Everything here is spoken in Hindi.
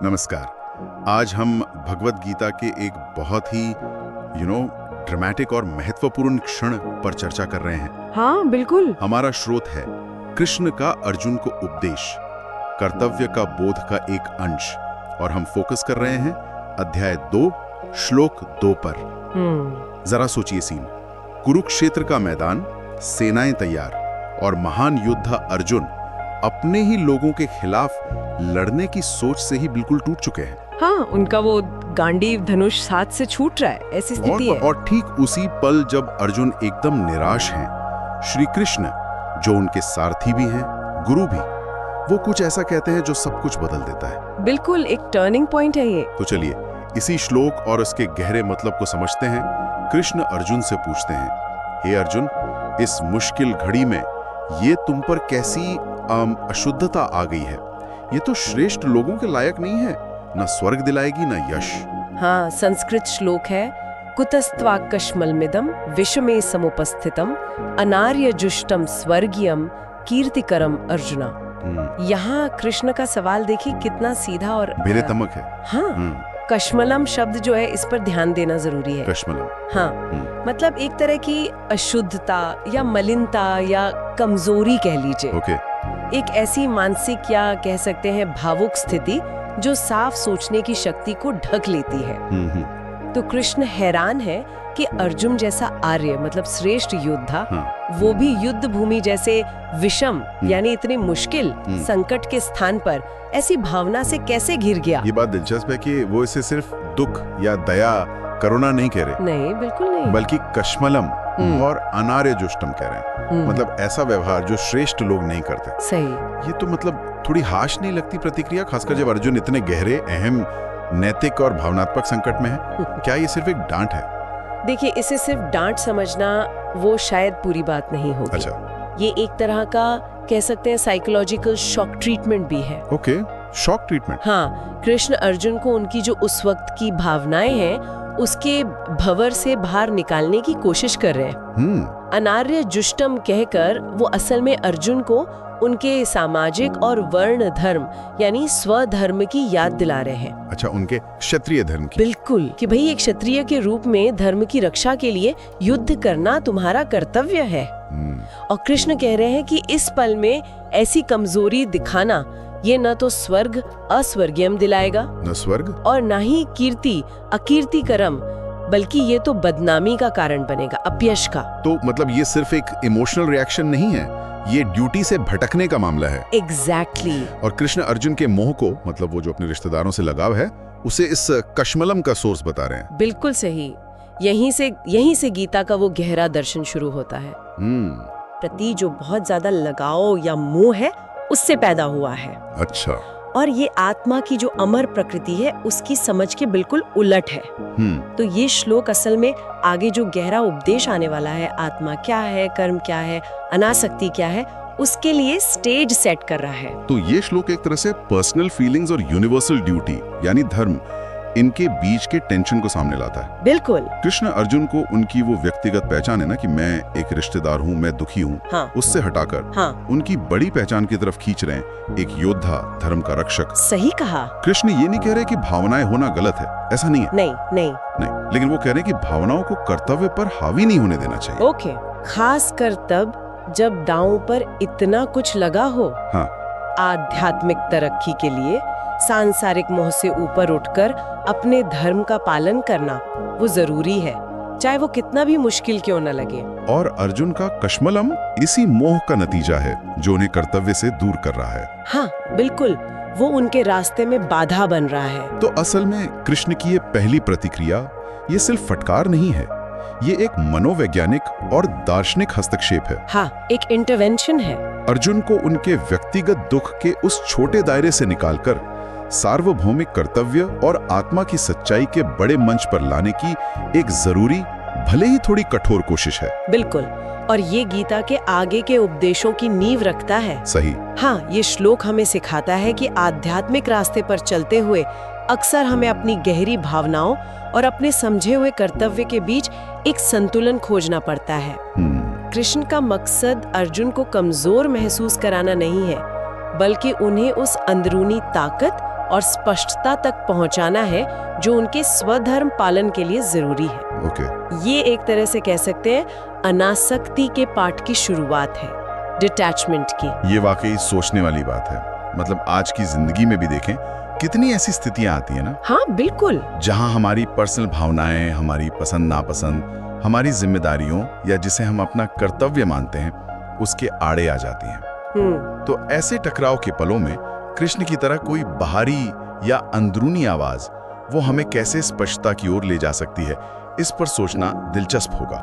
नमस्कार। आज हम भगवत गीता के एक बहुत ही ड्रामेटिक और महत्वपूर्ण क्षण पर चर्चा कर रहे हैं। हाँ बिल्कुल। हमारा स्रोत है कृष्ण का अर्जुन को उपदेश, कर्तव्य का बोध का एक अंश, और हम फोकस कर रहे हैं अध्याय 2 श्लोक 2 पर। जरा सोचिए सीन। कुरुक्षेत्र का मैदान, सेनाएं तैयार और महान योद्धा अर्जुन अपने ही लोगों के खिलाफ लड़ने की सोच से ही बिल्कुल टूट चुके हैं। हाँ, उनका वो गांडीव धनुष हाथ से छूट रहा है, ऐसी स्थिति है। और ठीक उसी पल जब अर्जुन एकदम निराश हैं, श्री कृष्ण जो उनके सारथी भी हैं, गुरु भी, वो कुछ ऐसा कहते हैं जो सब कुछ बदल देता है। बिल्कुल एक टर्निंग पॉइंट है ये। तो चलिए इसी श्लोक और उसके गहरे मतलब को समझते हैं। कृष्ण अर्जुन से पूछते हैं, हे अर्जुन, इस मुश्किल घड़ी में ये तुम पर कैसी अशुद्धता आ गई है? ये तो श्रेष्ठ लोगों के लायक नहीं है, न स्वर्ग दिलाएगी न यश। हाँ, संस्कृत श्लोक है, कुतस्त्वाकश्मलमिदं विषमे समुपस्थितम अनार्य जुष्टम स्वर्गीयम कीर्तिकरम अर्जुना। यहाँ कृष्ण का सवाल देखिए कितना सीधा और मेरे तमक है। हाँ, कश्मलम शब्द जो है, इस पर ध्यान देना जरूरी है। कश्मलम, हाँ, मतलब एक तरह की अशुद्धता या मलिनता या कमजोरी कह लीजिए। ओके। एक ऐसी मानसिक या कह सकते हैं भावुक स्थिति जो साफ सोचने की शक्ति को ढक लेती है। तो कृष्ण हैरान है कि अर्जुन जैसा आर्य मतलब श्रेष्ठ योद्धा, वो भी युद्ध भूमि जैसे विषम यानी इतने मुश्किल संकट के स्थान पर ऐसी भावना से कैसे घिर गया। ये बात दिलचस्प है कि वो इसे सिर्फ दुख या दया, करुणा नहीं कह रहे। नहीं, बिल्कुल नहीं, बल्कि कश्मलम और अनार्य जुष्टम कह रहे हैं। मतलब ऐसा व्यवहार जो श्रेष्ठ लोग नहीं करते। सही। ये तो मतलब थोड़ी हाश नहीं लगती प्रतिक्रिया, खासकर जब अर्जुन इतने गहरे, अहम, नैतिक और भावनात्मक संकट में है। क्या ये सिर्फ एक डांट है? देखिए, इसे सिर्फ डांट समझना वो शायद पूरी बात नहीं होगी। अच्छा। ये एक तरह का कह सकते हैं साइकोलॉजिकल शॉक ट्रीटमेंट भी है। Okay, shock treatment. हाँ, कृष्ण अर्जुन को उनकी जो उस वक्त की भावनाएं हैं उसके भंवर से बाहर निकालने की कोशिश कर रहे हैं। अनार्य जुष्टम कहकर वो असल में अर्जुन को उनके सामाजिक और वर्ण धर्म यानी स्वधर्म की याद दिला रहे हैं। अच्छा, उनके क्षत्रिय धर्म की। बिल्कुल, कि भाई एक क्षत्रिय के रूप में धर्म की रक्षा के लिए युद्ध करना तुम्हारा कर्तव्य है। और कृष्ण कह रहे हैं कि इस पल में ऐसी कमजोरी दिखाना ये न तो स्वर्ग अस्वर्गीयम दिलाएगा, न स्वर्ग और न ही कीर्ति अकीर्तिकरम, बल्कि ये तो बदनामी का कारण बनेगा, अपयश का। तो मतलब ये सिर्फ एक इमोशनल रिएक्शन नहीं है, ये ड्यूटी से भटकने का मामला है। एग्जैक्टली। और कृष्ण अर्जुन के मोह को, मतलब वो जो अपने रिश्तेदारों से लगाव है, उसे इस कश्मलम का सोर्स बता रहे हैं। बिल्कुल सही। यहीं से गीता का वो गहरा दर्शन शुरू होता है। प्रति जो बहुत ज्यादा लगाव या मोह है उससे पैदा हुआ है। अच्छा। और ये आत्मा की जो अमर प्रकृति है उसकी समझ के बिल्कुल उलट है। तो ये श्लोक असल में आगे जो गहरा उपदेश आने वाला है, आत्मा क्या है, कर्म क्या है, अनासक्ति क्या है, उसके लिए स्टेज सेट कर रहा है। तो ये श्लोक एक तरह से पर्सनल फीलिंग्स और यूनिवर्सल ड्यूटी यानी धर्म, इनके बीच के टेंशन को सामने लाता है। बिल्कुल। कृष्ण अर्जुन को उनकी वो व्यक्तिगत पहचान है ना कि मैं एक रिश्तेदार हूँ, मैं दुखी हूँ, हाँ। उससे हटाकर उनकी बड़ी पहचान की तरफ खींच रहे हैं, एक योद्धा, धर्म का रक्षक। सही कहा। कृष्ण ये नहीं कह रहे कि भावनाएं होना गलत है, ऐसा नहीं है। नहीं, लेकिन वो कह रहे हैं कि भावनाओं को कर्तव्य पर हावी नहीं होने देना चाहिए। ओके, खास कर तब जब दांव पर इतना कुछ लगा हो। हाँ। आध्यात्मिक तरक्की के लिए सांसारिक मोह से ऊपर उठकर अपने धर्म का पालन करना वो जरूरी है, चाहे वो कितना भी मुश्किल क्यों न लगे। और अर्जुन का कश्मलम इसी मोह का नतीजा है जो उन्हें कर्तव्य से दूर कर रहा है। हाँ बिल्कुल, वो उनके रास्ते में बाधा बन रहा है। तो असल में कृष्ण की ये पहली प्रतिक्रिया ये सिर्फ फटकार नहीं है, ये एक मनोवैज्ञानिक और दार्शनिक हस्तक्षेप है। हाँ, एक इंटरवेंशन है। अर्जुन को उनके व्यक्तिगत दुख के उस छोटे दायरे से निकालकर सार्वभौमिक कर्तव्य और आत्मा की सच्चाई के बड़े मंच पर लाने की एक जरूरी, भले ही थोड़ी कठोर कोशिश है। बिल्कुल, और ये गीता के आगे के उपदेशों की नींव रखता है। सही। हाँ, ये श्लोक हमें सिखाता है कि आध्यात्मिक रास्ते पर चलते हुए अक्सर हमें अपनी गहरी भावनाओं और अपने समझे हुए कर्तव्य के बीच एक संतुलन खोजना पड़ता है। कृष्ण का मकसद अर्जुन को कमजोर महसूस कराना नहीं है, बल्कि उन्हें उस अंदरूनी ताकत और स्पष्टता तक पहुंचाना है जो उनके स्वधर्म पालन के लिए जरूरी है। ओके। ये एक तरह से कह सकते हैं अनासक्ति के पाठ की शुरुआत है, डिटैचमेंट की। ये वाकई सोचने वाली बात है। मतलब आज की जिंदगी में भी देखें कितनी ऐसी स्थितियां आती है ना। हाँ बिल्कुल। जहां हमारी पर्सनल भावनाएं, हमारी पसंद नापसंद, हमारी जिम्मेदारियों या जिसे हम अपना कर्तव्य मानते हैं उसके आड़े आ जाती हैं। तो ऐसे टकराव के पलों में कृष्ण की तरह कोई बाहरी या अंदरूनी आवाज वो हमें कैसे स्पष्टता की ओर ले जा सकती है, इस पर सोचना दिलचस्प होगा।